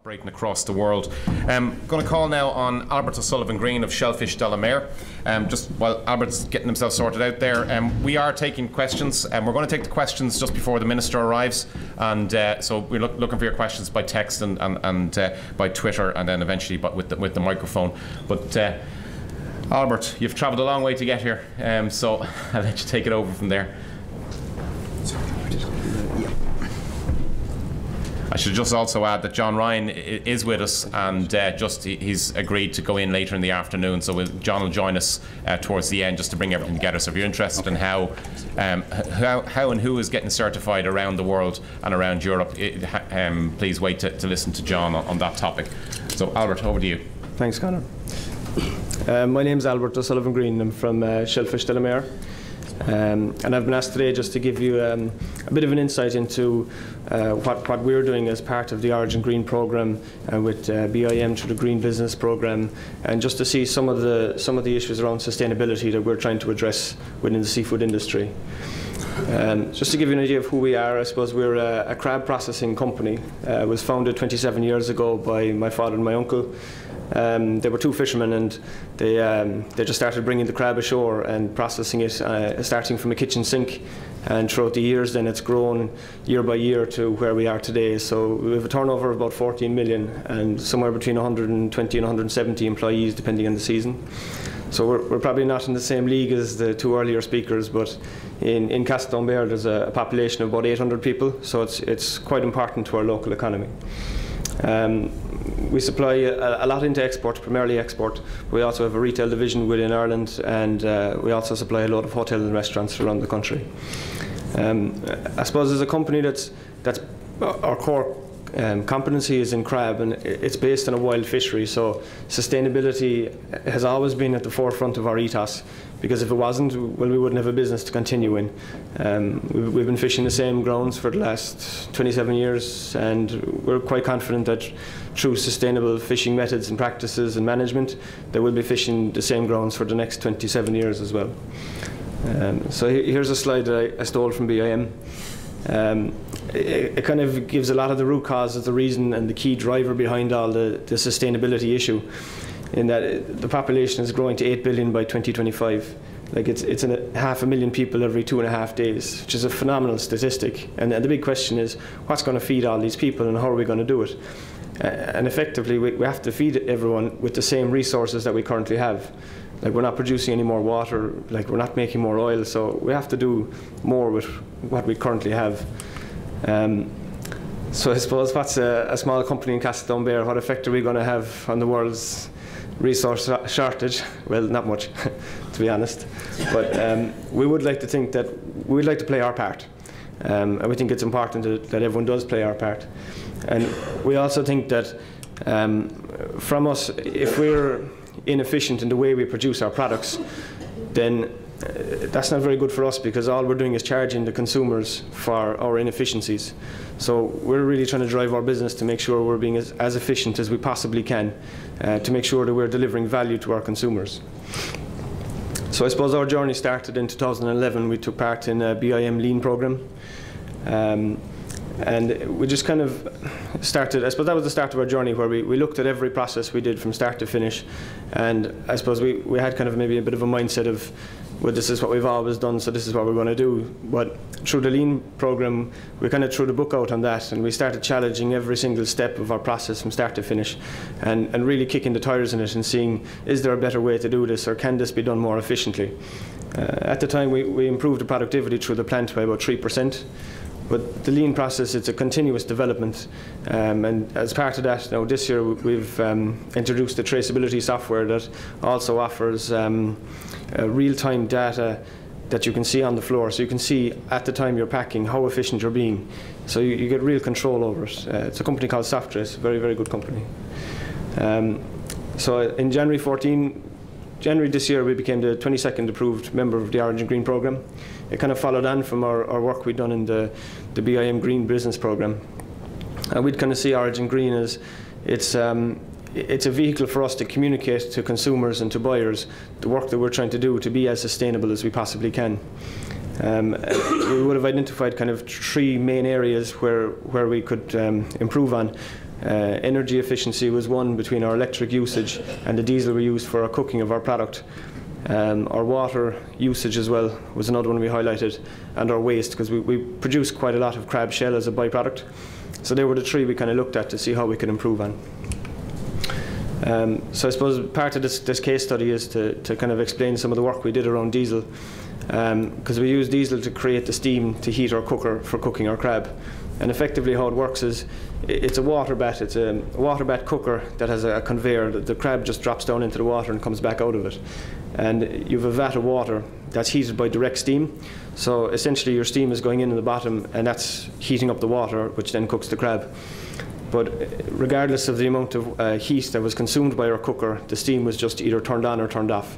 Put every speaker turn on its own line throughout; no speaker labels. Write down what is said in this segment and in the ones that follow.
operating across the world. I'm going to call now on Albert O'Sullivan Greene of Shellfish de la Mer. Just while Albert's getting himself sorted out there, we are taking questions. We're going to take the questions just before the Minister arrives, and so we're looking for your questions by text and by Twitter, and then eventually with the microphone. But Albert, you've travelled a long way to get here, so I'll let you take it over from there. I should just also add that John Ryan is with us, and he's agreed to go in later in the afternoon. So John will join us towards the end just to bring everything together. So if you're interested in how and who is getting certified around the world and around Europe, please wait to listen to John on that topic. So Albert, over to you.
Thanks, Conor. My name's Albert O'Sullivan Greene. I'm from Shellfish de la Mer. And I've been asked today just to give you a bit of an insight into what we're doing as part of the Origin Green programme with BIM through the Green Business programme, and just to see some of the issues around sustainability that we're trying to address within the seafood industry. Just to give you an idea of who we are, I suppose we're a crab processing company. It was founded 27 years ago by my father and my uncle. They were two fishermen, and they just started bringing the crab ashore and processing it, starting from a kitchen sink, and throughout the years then it's grown year by year to where we are today. So we have a turnover of about 14 million and somewhere between 120 and 170 employees depending on the season. So we're probably not in the same league as the two earlier speakers, but in Castletownbere there's a population of about 800 people, so it's quite important to our local economy. We supply a lot into export, primarily export. We also have a retail division within Ireland, and we also supply a lot of hotels and restaurants around the country. I suppose as a company that's our core competency is in crab, and it's based on a wild fishery, so sustainability has always been at the forefront of our ethos, because if it wasn't, well, we wouldn't have a business to continue in. We've been fishing the same grounds for the last 27 years, and we're quite confident that through sustainable fishing methods and practices and management, that we'll be fishing the same grounds for the next 27 years as well. So here's a slide that I stole from BIM. It kind of gives a lot of the root causes, the reason and the key driver behind all the sustainability issue, in that the population is growing to 8 billion by 2025. Like it's 500,000 people every 2.5 days, which is a phenomenal statistic. And the big question is, what's going to feed all these people, and how are we going to do it? And effectively, we have to feed everyone with the same resources that we currently have. Like, we're not producing any more water, like we're not making more oil, so we have to do more with what we currently have. So I suppose, what's a small company in Castletownbere, what effect are we going to have on the world's resource shortage? Well, not much, to be honest. But we would like to think that we'd like to play our part. And we think it's important that everyone does play our part. And we also think that from us, if we're inefficient in the way we produce our products, then that's not very good for us, because all we're doing is charging the consumers for our inefficiencies. So we're really trying to drive our business to make sure we're being as efficient as we possibly can, to make sure that we're delivering value to our consumers. So I suppose our journey started in 2011. We took part in a BIM Lean program. And we just kind of started, I suppose that was the start of our journey, where we looked at every process we did from start to finish. And I suppose we had kind of maybe a bit of a mindset of, well, this is what we've always done, so this is what we're going to do. But through the Lean program, we kind of threw the book out on that, and we started challenging every single step of our process from start to finish, and really kicking the tires in it and seeing, is there a better way to do this, or can this be done more efficiently? At the time, we improved the productivity through the plant by about 3%. But the Lean process, it's a continuous development, and as part of that, now this year we've introduced the traceability software that also offers real-time data that you can see on the floor, so you can see at the time you're packing how efficient you're being, so you get real control over it. It's a company called Softtrace, a very, very good company. So in January this year, we became the 22nd approved member of the Origin Green programme. It kind of followed on from our work we'd done in the BIM Green Business programme. And we'd kind of see Origin Green as it's a vehicle for us to communicate to consumers and to buyers the work that we're trying to do to be as sustainable as we possibly can. We would have identified kind of 3 main areas where we could improve on. Energy efficiency was one between our electric usage and the diesel we used for our cooking of our product. Our water usage as well was another one we highlighted, and our waste, because we produce quite a lot of crab shell as a byproduct. So they were the three we kind of looked at to see how we could improve on. So I suppose part of this case study is to kind of explain some of the work we did around diesel, because we use diesel to create the steam to heat our cooker for cooking our crab. And effectively how it works is it's a water bat. It's a water bat cooker that has a conveyor. The crab just drops down into the water and comes back out of it. And you have a vat of water that's heated by direct steam. So essentially your steam is going in the bottom, and that's heating up the water, which then cooks the crab. But regardless of the amount of heat that was consumed by our cooker, the steam was just either turned on or turned off.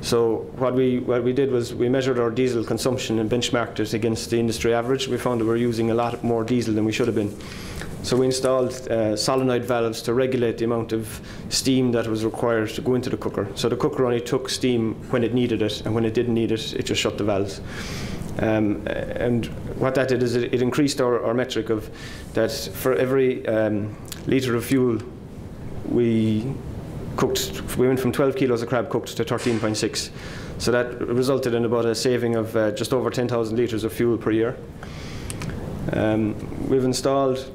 So what we did was we measured our diesel consumption and benchmarked it against the industry average. We found that we were using a lot more diesel than we should have been. So we installed solenoid valves to regulate the amount of steam that was required to go into the cooker. So the cooker only took steam when it needed it, and when it didn't need it, it just shut the valves. And what that did is it increased our metric of that for every litre of fuel we went from 12 kilos of crab cooked to 13.6. So that resulted in about a saving of just over 10,000 litres of fuel per year. We've installed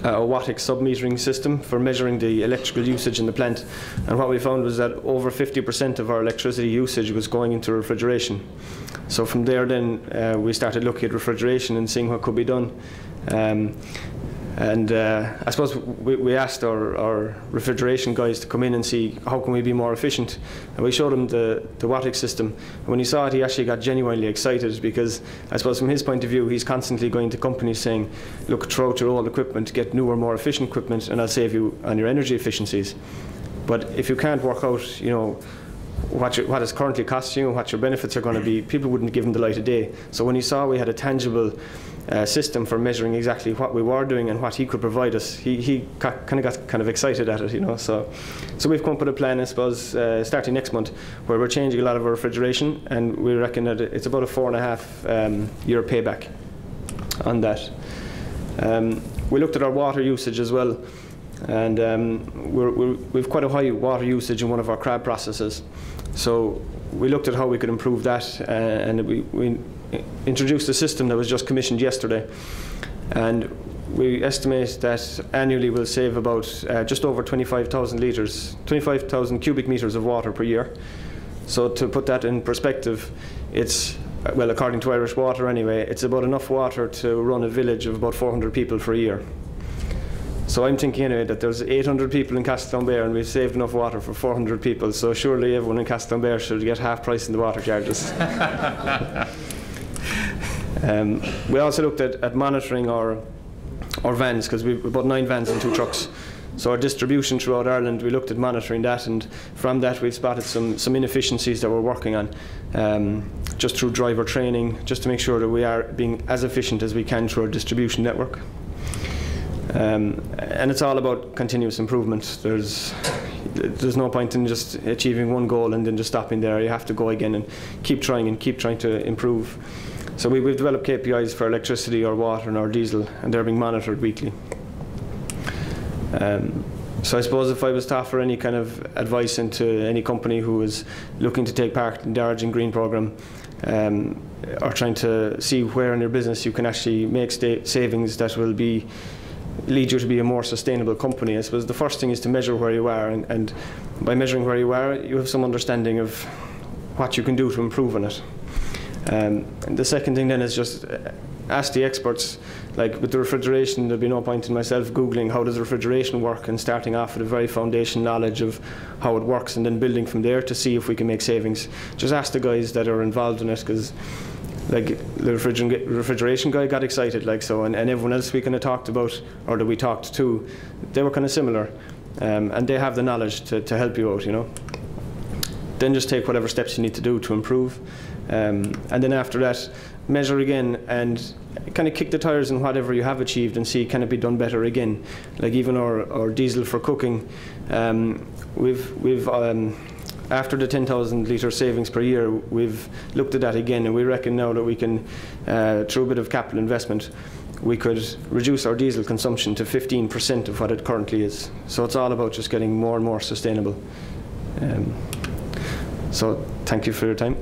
a Wattic sub-metering system for measuring the electrical usage in the plant, and what we found was that over 50% of our electricity usage was going into refrigeration. So from there then we started looking at refrigeration and seeing what could be done. I suppose we asked our refrigeration guys to come in and see how can we be more efficient, and we showed him the Wattic system. And when he saw it, he actually got genuinely excited, because I suppose from his point of view, he's constantly going to companies saying, look, throw out your old equipment, get newer, more efficient equipment, and I'll save you on your energy efficiencies. But if you can't work out, you know, what it's currently costing you, what your benefits are going to be, people wouldn't give him the light of day. So when he saw we had a tangible system for measuring exactly what we were doing and what he could provide us, he got excited at it, you know. So we've come up with a plan, I suppose, starting next month, where we're changing a lot of our refrigeration, and we reckon that it's about a 4.5 year payback on that. We looked at our water usage as well, and we've quite a high water usage in one of our crab processes. So we looked at how we could improve that, and we introduced a system that was just commissioned yesterday, and we estimate that annually we'll save about just over 25,000 cubic meters of water per year. So to put that in perspective, it's, well, according to Irish Water anyway, it's about enough water to run a village of about 400 people for a year. So I'm thinking anyway that there's 800 people in Castletownbere, and we've saved enough water for 400 people, so surely everyone in Castletownbere should get half price in the water charges. We also looked at monitoring our vans, because we've about 9 vans and 2 trucks. So our distribution throughout Ireland, we looked at monitoring that, and from that we've spotted some inefficiencies that we're working on, just through driver training, just to make sure that we are being as efficient as we can through our distribution network. And it's all about continuous improvement. There's no point in just achieving one goal and then just stopping there. You have to go again and keep trying to improve. So we've developed KPIs for electricity, our water and our diesel, and they're being monitored weekly. So I suppose if I was to offer any kind of advice into any company who is looking to take part in the Origin Green programme, or trying to see where in your business you can actually make savings that will lead you to be a more sustainable company, I suppose the first thing is to measure where you are, and by measuring where you are, you have some understanding of what you can do to improve on it. And the second thing then is just ask the experts. Like with the refrigeration, there'd be no point in myself Googling how does refrigeration work and starting off with a very foundation knowledge of how it works and then building from there to see if we can make savings. Just ask the guys that are involved in it, because like the refrigeration guy got excited, like so, and everyone else we kind of talked about, or that we talked to, they were kind of similar, and they have the knowledge to help you out, you know. Then just take whatever steps you need to do to improve, and then after that, measure again and kind of kick the tires on whatever you have achieved and see can it be done better again. Like even our diesel for cooking, we've after the 10,000 litre savings per year, we've looked at that again, and we reckon now that we can, through a bit of capital investment, we could reduce our diesel consumption to 15% of what it currently is. So it's all about just getting more and more sustainable. So thank you for your time.